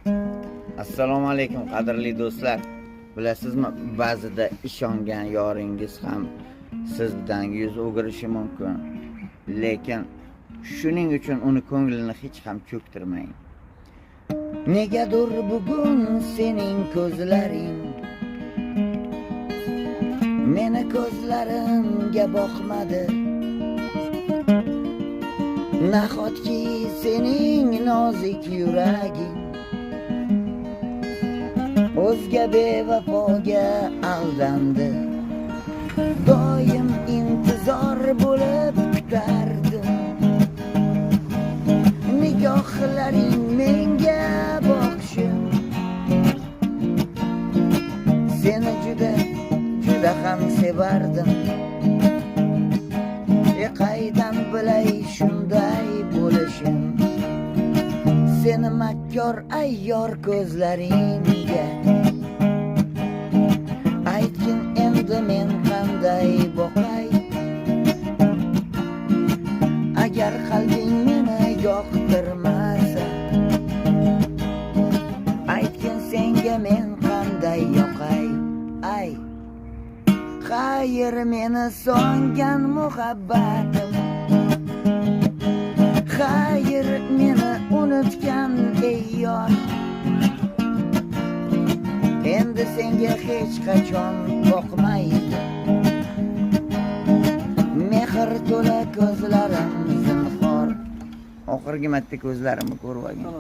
Assalomu alaykum qadrli do'stlar. Bilasizmi, ba'zida ishongan yoringiz ham sizdan yuz o'girishi mumkin. Lekin shuning uchun uni ko'nglini hech ham cho'ktirmang. Negadir bugun sening ko'zlaring meni ko'zlarimga boqmadi. Nahotki sening nozik yuraging o'zga bevafoga aldandi. Doim intizor bo'lib kutardim. Nigohlaring menga boqishim, seni juda ham sevardim. Qaydan bilay shunday bo'lishim, seni makkor ayyor ko'zlaringga. Aytgin endi men qanday boqay, agar qalbing meni yoqtirmasa. Aytgin senga men qanday yoqay, ay xayr meni so'ngan muhabbatim, xayr meni unutgan ey yor. Endi senga hech qachon boqmaydi mehr to'la ko'zlarim zinhor. Oxirgi marta ko'zlarimni ko'rib olgan.